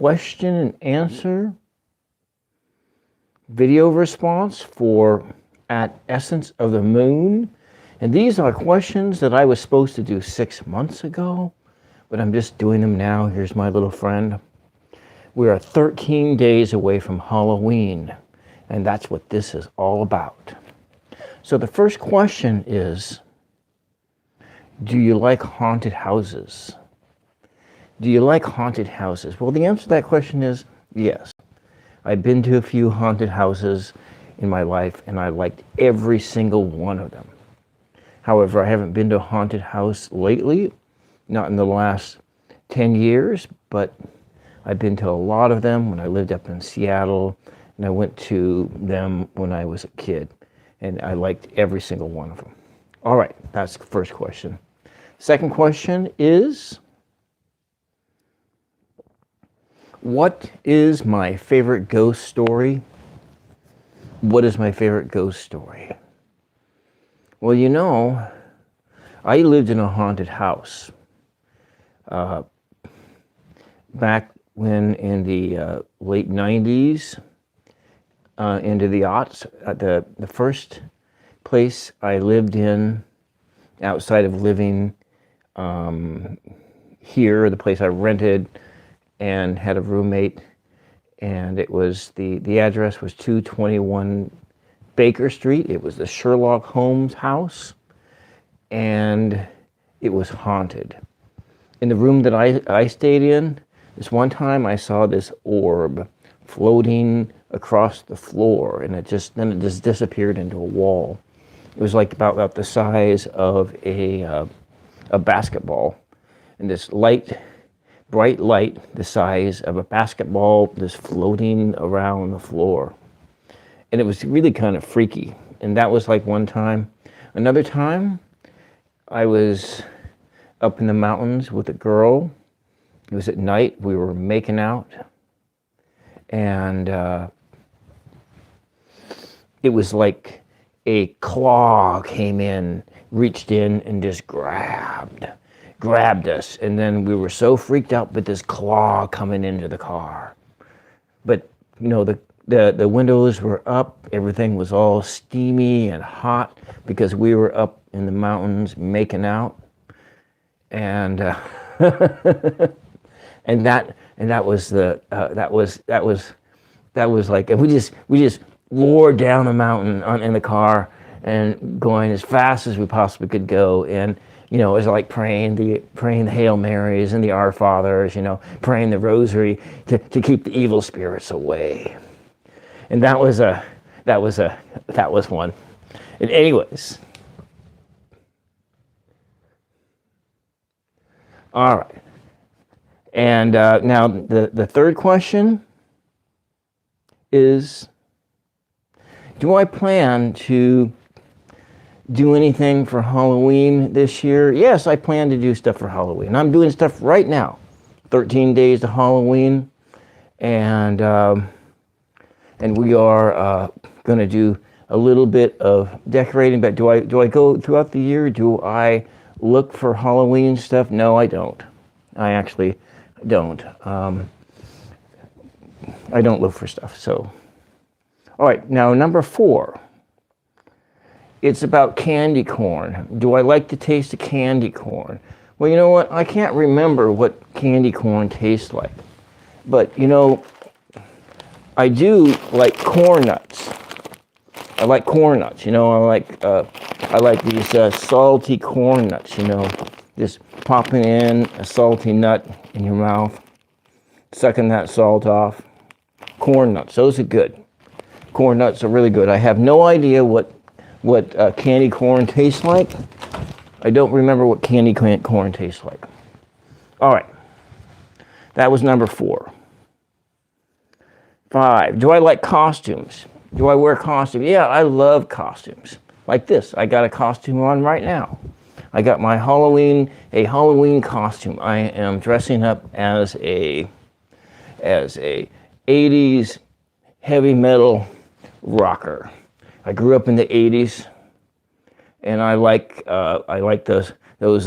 question and answer video response for At Essence of the Moon. And these are questions that I was supposed to do 6 months ago, but I'm just doing them now. Here's my little friend. We are 13 days away from Halloween, and that's what this is all about. So the first question is, do you like haunted houses? Do you like haunted houses? Well, the answer to that question is yes. I've been to a few haunted houses in my life, and I liked every single one of them. However, I haven't been to a haunted house lately, not in the last 10 years, but I've been to a lot of them when I lived up in Seattle, and I went to them when I was a kid, and I liked every single one of them. All right, that's the first question. Second question is, what is my favorite ghost story? What is my favorite ghost story? Well, you know, I lived in a haunted house back when in the late 90s, into the aughts. The first place I lived in, outside of living here, the place I rented and had a roommate, and it was the address was 221 Baker Street. It was the Sherlock Holmes house, and it was haunted. In the room that I stayed in, this one time I saw this orb floating across the floor, and it just disappeared into a wall. It was like about the size of a basketball, and this bright light, the size of a basketball, just floating around the floor. And it was really kind of freaky. And that was like one time. Another time, I was up in the mountains with a girl. It was at night. We were making out. And it was like a claw came in, reached in, and just grabbed us. And then we were so freaked out with this claw coming into the car. But, you know, the windows were up. Everything was all steamy and hot because we were up in the mountains making out. And and that was like, and we just roared down the mountain in the car and going as fast as we possibly could go. And you know, it was like praying the Hail Marys and the Our Fathers, you know, praying the Rosary to keep the evil spirits away. And that was one. And anyways, all right. And now the third question is, do I plan to do anything for Halloween this year? Yes, I plan to do stuff for Halloween. I'm doing stuff right now. 13 days to Halloween, and we are going to do a little bit of decorating. But do I go throughout the year? Do I look for Halloween stuff? No, I don't. I actually don't. I don't look for stuff. So, all right. Now, number 4. It's about candy corn. Do I like the taste of candy corn? Well, you know what? I can't remember what candy corn tastes like. But, you know, I do like corn nuts. I like corn nuts. You know, I like these salty corn nuts, you know. Just popping in a salty nut in your mouth, sucking that salt off. Corn nuts, those are good. Corn nuts are really good. I have no idea what candy corn tastes like. I don't remember what candy corn tastes like. All right. That was number 4. 5. Do I like costumes? Do I wear costumes? Yeah, I love costumes. Like this. I got a costume on right now. I got my Halloween costume. I am dressing up as a 80s heavy metal rocker. I grew up in the 80s, and I like those.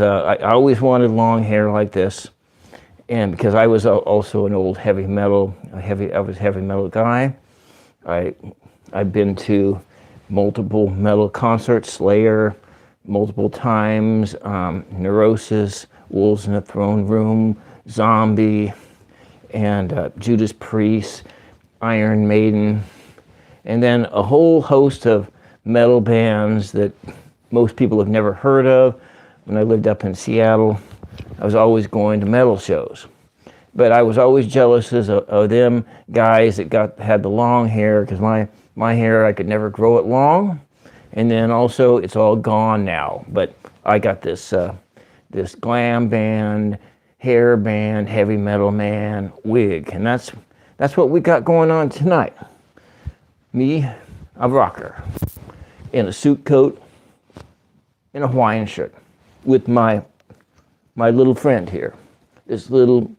I always wanted long hair like this, And because I was also an old I was a heavy metal guy. I've been to multiple metal concerts, Slayer, multiple times, Neurosis, Wolves in the Throne Room, Zombie, and Judas Priest, Iron Maiden, and then a whole host of metal bands that most people have never heard of. When I lived up in Seattle, I was always going to metal shows. But I was always jealous of them guys that had the long hair, because my hair, I could never grow it long. And then also, it's all gone now. But I got this glam band, hair band, heavy metal man wig. And that's what we got going on tonight. Me, a rocker, in a suit coat, in a Hawaiian shirt, with my little friend here, this little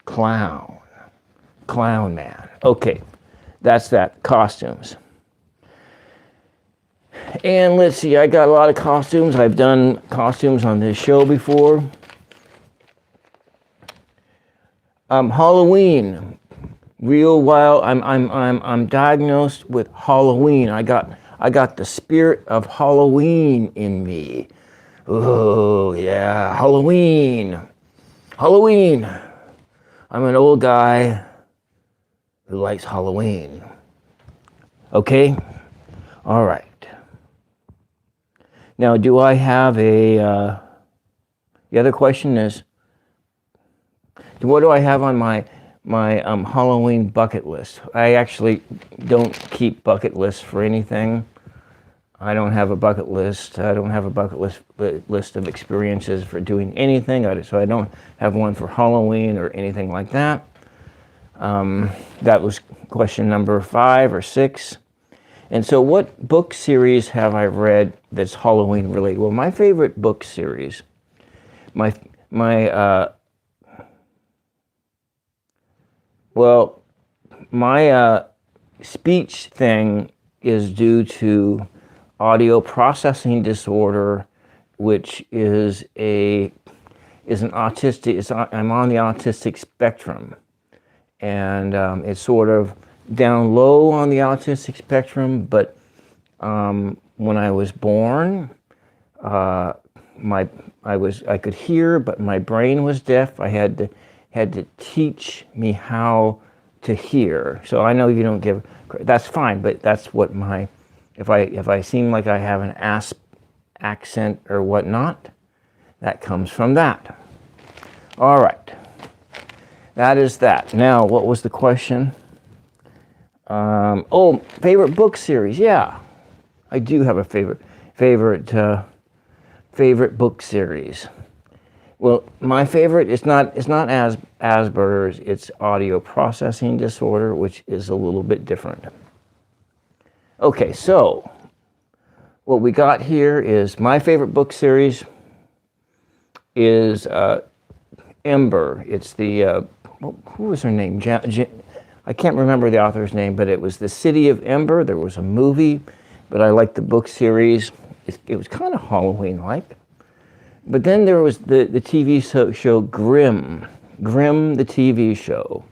clown man. Okay, that's that, costumes. And let's see, I got a lot of costumes. I've done costumes on this show before. Halloween, real wild. I'm diagnosed with Halloween. I got the spirit of Halloween in me. Oh yeah, Halloween. I'm an old guy who likes Halloween. Okay? All right. Now, do I have the other question is, what do I have on my Halloween bucket list? I actually don't keep bucket lists for anything. I don't have a bucket list. I don't have a bucket list of experiences for doing anything. So I don't have one for Halloween or anything like that. That was question number 5 or 6. And so what book series have I read that's Halloween related? Well, my favorite book series, my speech thing is due to audio processing disorder, which is an autistic. I'm on the autistic spectrum, and it's sort of down low on the autistic spectrum. But when I was born, I could hear, but my brain was deaf. I had to teach me how to hear. So I know you don't give. That's fine, but that's what my. If I seem like I have an accent or whatnot, that comes from that. All right. That is that. Now, what was the question? Favorite book series. Yeah, I do have a favorite book series. Well, my favorite is not Asperger's. It's audio processing disorder, which is a little bit different. Okay, so what we got here is my favorite book series is Ember. It's the who was her name? I can't remember the author's name, but it was The City of Ember. There was a movie, but I liked the book series. It was kind of Halloween-like. But then there was the TV show Grimm the TV show,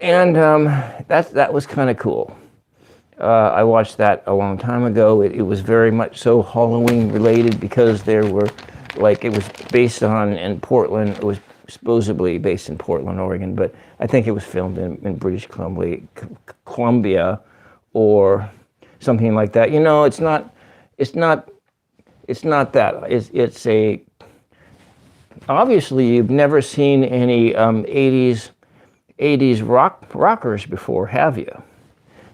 and that was kind of cool. I watched that a long time ago. It was very much so Halloween related because there were, it was based in Portland. It was supposedly based in Portland, Oregon, but I think it was filmed in British Columbia or something like that. You know, it's not that. It's a, obviously you've never seen any 80s rockers before, have you?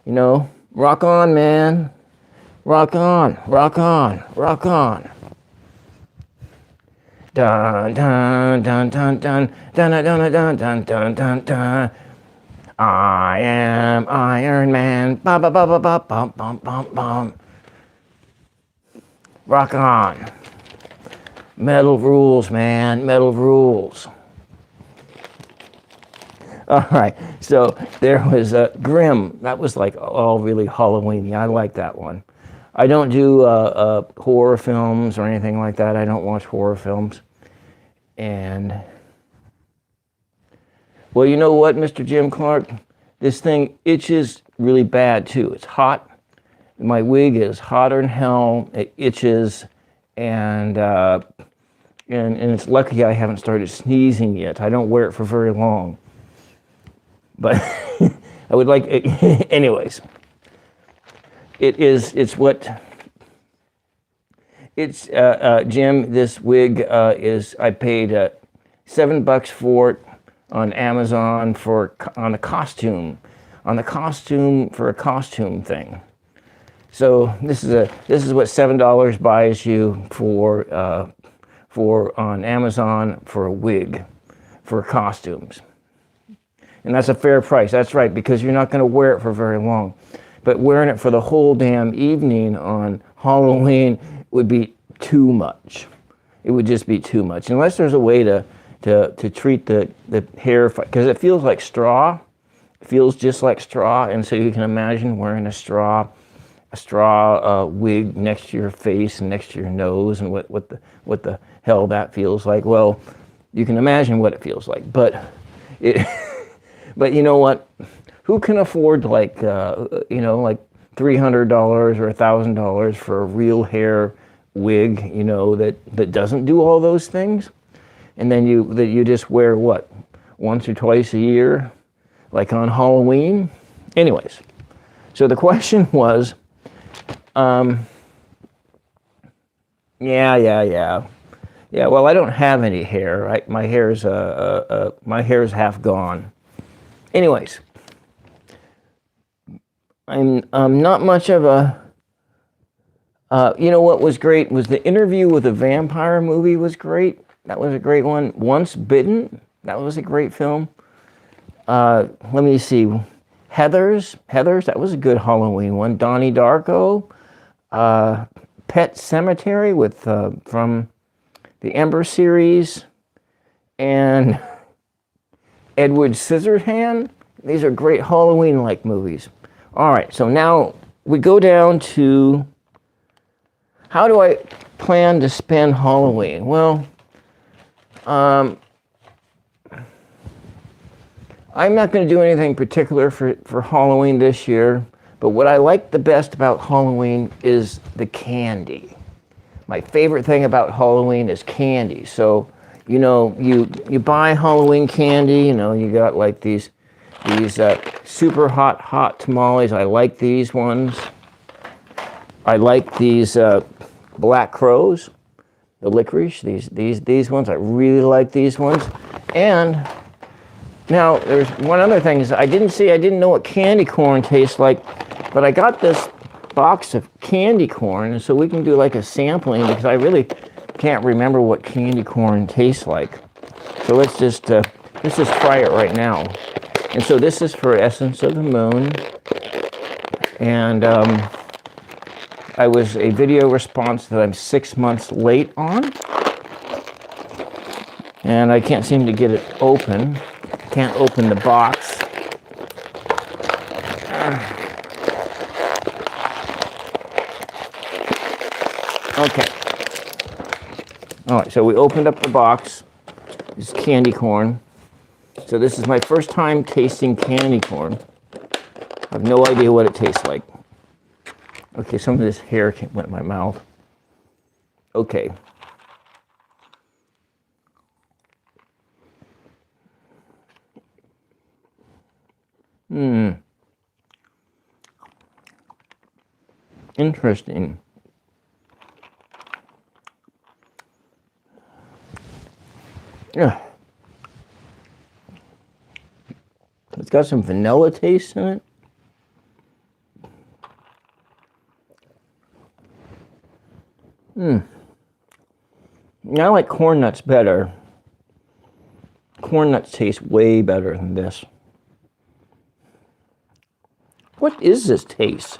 You know, rock on, man. Rock on, rock on, rock on. Dun dun dun dun dun dun dun dun dun dun dun dun. I am Iron Man. Bum bum bum bum bum bum bum bum. Rock on. Metal rules, man. Metal rules. All right. So there was Grimm. That was all really Halloween-y. I like that one. I don't do horror films or anything like that. I don't watch horror films. And Well, you know what, Mr. Jim Clark? This thing itches really bad too. It's hot. My wig is hotter than hell. It itches, and it's lucky I haven't started sneezing yet. I don't wear it for very long. But I would like it. Anyways. Jim, this wig I paid $7 for it on Amazon on a costume for a costume thing. So this is what $7 buys you for on Amazon for a wig for costumes. And that's a fair price. That's right, because you're not going to wear it for very long. But wearing it for the whole damn evening on Halloween would be too much. It would just be too much. Unless there's a way to treat the hair, because it feels like straw. It feels just like straw, and so you can imagine wearing a straw wig next to your face and next to your nose, and what the hell that feels like. Well, you can imagine what it feels like, but but you know what? Who can afford like $300 or $1,000 for a real hair wig, that doesn't do all those things, and then you just wear what, once or twice a year, like on Halloween? Anyways, so the question was, yeah. Well, I don't have any hair. Right? My hair's half gone. Anyways, I'm not much of a. What was great was the Interview with a Vampire movie was great. That was a great one. Once Bitten, that was a great film. Let me see. Heathers, that was a good Halloween one. Donnie Darko. Pet Cemetery from the Ember series, and Edward Scissorhands. These are great Halloween-like movies. All right, so now we go down to how do I plan to spend Halloween? Well, I'm not going to do anything particular for Halloween this year, but what I like the best about Halloween is the candy. My favorite thing about Halloween is candy. So, you buy Halloween candy, you got like these super hot tamales. I like these ones. I like these Black Crows, the licorice, these ones. I really like these ones. And now there's one other thing is I didn't know what candy corn tastes like, but I got this box of candy corn, and so we can do like a sampling, because I really can't remember what candy corn tastes like. So let's just try it right now. And so this is for Essence of the Moon, and I was a video response that I'm 6 months late on, and I can't seem to get it open. Can't open the box. Okay. All right, so we opened up the box. It's candy corn. So this is my first time tasting candy corn. I have no idea what it tastes like. Okay, some of this hair went in my mouth. Okay. Interesting. Yeah. It's got some vanilla taste in it. I like corn nuts better. Corn nuts taste way better than this. What is this taste?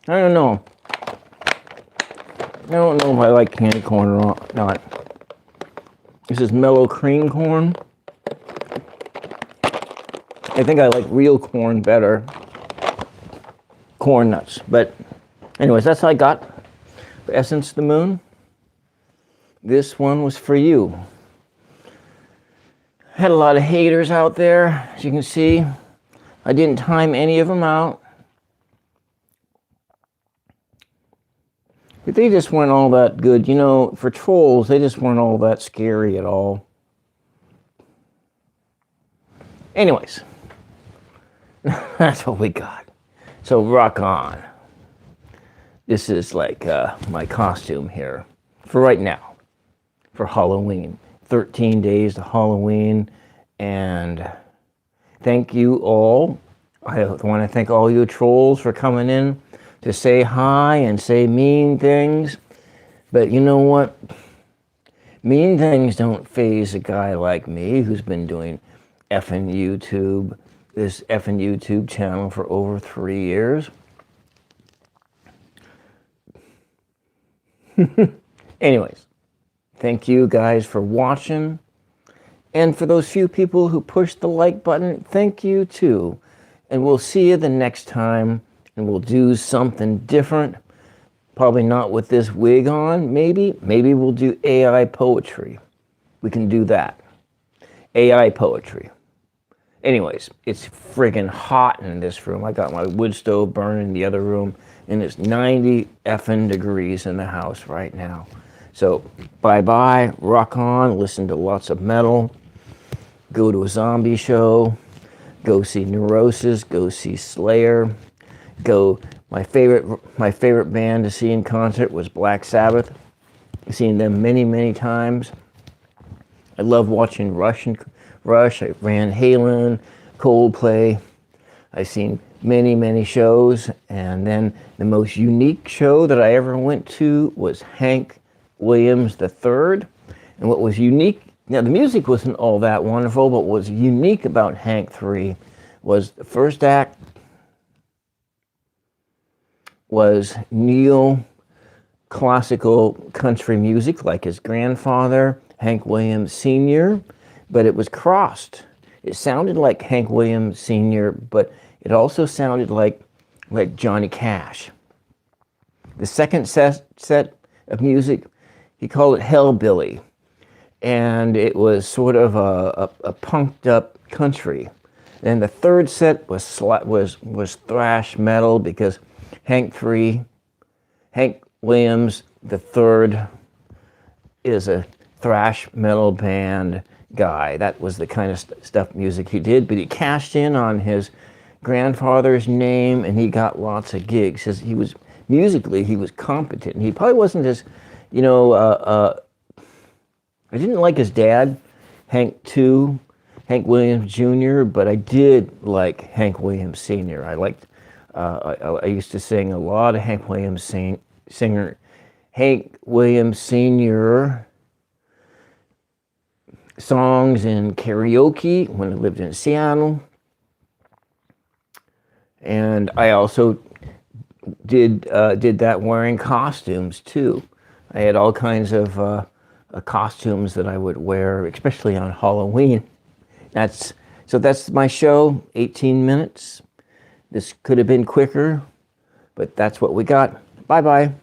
I don't know. I don't know if I like candy corn or not. This is mellow cream corn. I think I like real corn better. corn nuts. But anyways, that's all I got for Essence of the Moon. This one was for you. Had a lot of haters out there, as you can see. I didn't time any of them out. But they just weren't all that good. You know, for trolls, they just weren't all that scary at all. Anyways, that's what we got. So rock on. This is like my costume here for right now, for Halloween. 13 days to Halloween, and thank you all. I want to thank all you trolls for coming in to say hi and say mean things. But you know what? Mean things don't faze a guy like me who's been doing effing YouTube, this effing YouTube channel for over 3 years. Anyways, thank you guys for watching. And for those few people who pushed the like button, thank you too. And we'll see you the next time, and we'll do something different. Probably not with this wig on, maybe. Maybe we'll do AI poetry. We can do that. AI poetry. Anyways, it's friggin' hot in this room. I got my wood stove burning in the other room, and it's 90 effing degrees in the house right now. So, bye-bye, rock on, listen to lots of metal, go to a zombie show, go see Neurosis, go see Slayer, my favorite band to see in concert was Black Sabbath. I've seen them many, many times. I love watching Rush, Van Halen, Coldplay. I've seen many, many shows, and then the most unique show that I ever went to was Hank Williams III. And what was unique, now the music wasn't all that wonderful, but what was unique about Hank III was the first act was neo classical country music like his grandfather, Hank Williams Sr., but it was crossed. It sounded like Hank Williams Sr., but it also sounded like Johnny Cash. The second set of music, he called it Hellbilly, and it was sort of a punked up country. And the third set was thrash metal, because Hank Williams III is a thrash metal band guy. That was the kind of music he did, but he cashed in on his grandfather's name, and he got lots of gigs. Musically, he was competent. He probably wasn't as, I didn't like his dad, Hank Williams Jr., but I did like Hank Williams Sr. I used to sing a lot of Hank Williams Sr. songs in karaoke when I lived in Seattle. And I also did that wearing costumes too. I had all kinds of costumes that I would wear, especially on Halloween. That's my show, 18 minutes. This could have been quicker, but that's what we got. Bye-bye.